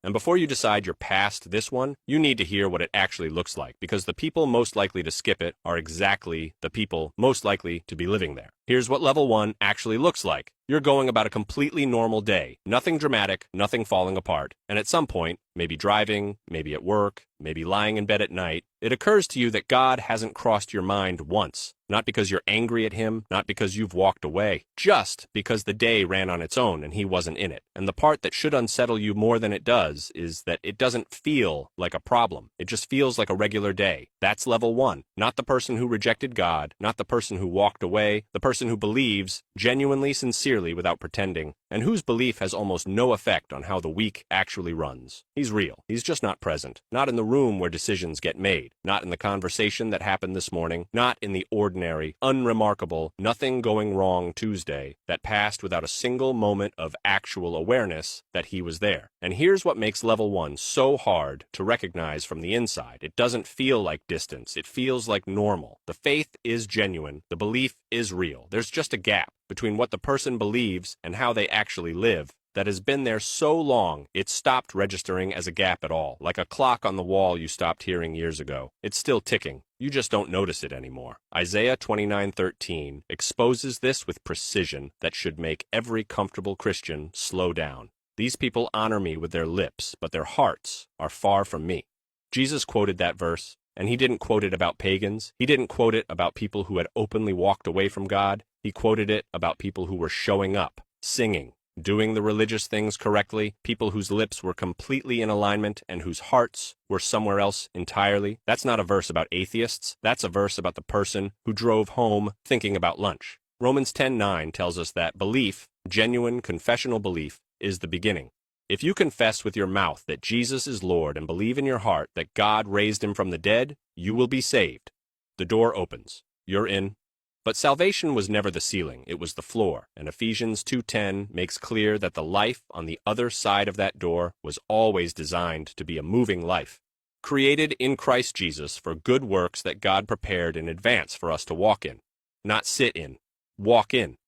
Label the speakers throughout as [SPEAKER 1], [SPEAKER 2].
[SPEAKER 1] And before you decide you're past this one, you need to hear what it actually looks like, because the people most likely to skip it are exactly the people most likely to be living there. Here's what level 1 actually looks like. You're going about a completely normal day. Nothing dramatic, nothing falling apart. And at some point, maybe driving, maybe at work, maybe lying in bed at night, it occurs to you that God hasn't crossed your mind once. Not because you're angry at him, not because you've walked away, just because the day ran on its own and he wasn't in it. And the part that should unsettle you more than it does is that it doesn't feel like a problem. It just feels like a regular day. That's level 1. Not the person who rejected God, not the person who walked away, the person who believes, genuinely, sincerely, without pretending, and whose belief has almost no effect on how the week actually runs. He's real. He's just not present. Not in the room where decisions get made. Not in the conversation that happened this morning. Not in the ordinary, unremarkable, nothing going wrong Tuesday that passed without a single moment of actual awareness that he was there. And here's what makes level 1 so hard to recognize from the inside. It doesn't feel like distance. It feels like normal. The faith is genuine. The belief is real. There's just a gap between what the person believes and how they actually live that has been there so long it stopped registering as a gap at all, like a clock on the wall you stopped hearing years ago. It's still ticking. You just don't notice it anymore. Isaiah 29:13 exposes this with precision that should make every comfortable Christian slow down. These people honor me with their lips, but their hearts are far from me. Jesus quoted that verse, and he didn't quote it about pagans. He didn't quote it about people who had openly walked away from God. He quoted it about people who were showing up, singing, doing the religious things correctly, people whose lips were completely in alignment and whose hearts were somewhere else entirely. That's not a verse about atheists. That's a verse about the person who drove home thinking about lunch. Romans 10:9 tells us that belief, genuine confessional belief, is the beginning. If you confess with your mouth that Jesus is Lord and believe in your heart that God raised him from the dead, you will be saved. The door opens. You're in. But salvation was never the ceiling, it was the floor, and Ephesians 2:10 makes clear that the life on the other side of that door was always designed to be a moving life, created in Christ Jesus for good works that God prepared in advance for us to walk in, not sit in, walk in.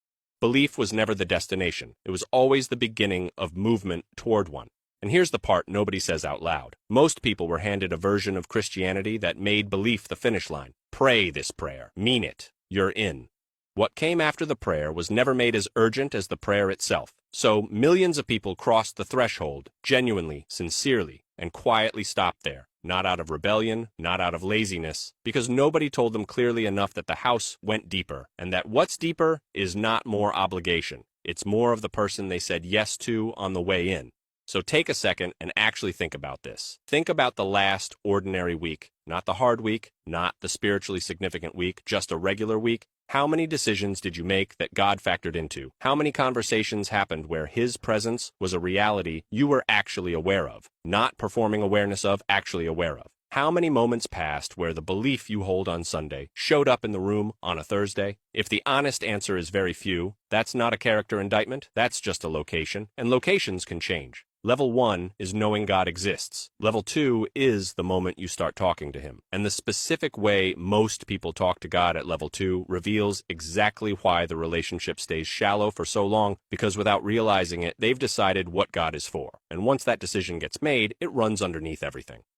[SPEAKER 1] Belief was never the destination, it was always the beginning of movement toward one. And here's the part nobody says out loud. Most people were handed a version of Christianity that made belief the finish line. Pray this prayer, mean it. You're in. What came after the prayer was never made as urgent as the prayer itself. So millions of people crossed the threshold, genuinely, sincerely, and quietly stopped there. Not out of rebellion, not out of laziness, because nobody told them clearly enough that the house went deeper, and that what's deeper is not more obligation. It's more of the person they said yes to on the way in. So take a second and actually think about this. Think about the last ordinary week, not the hard week, not the spiritually significant week, just a regular week. How many decisions did you make that God factored into? How many conversations happened where his presence was a reality you were actually aware of, not performing awareness of, actually aware of? How many moments passed where the belief you hold on Sunday showed up in the room on a Thursday? If the honest answer is very few, that's not a character indictment, that's just a location, and locations can change. Level 1 is knowing God exists. Level 2 is the moment you start talking to him. And the specific way most people talk to God at level 2 reveals exactly why the relationship stays shallow for so long, because without realizing it, they've decided what God is for. And once that decision gets made, it runs underneath everything.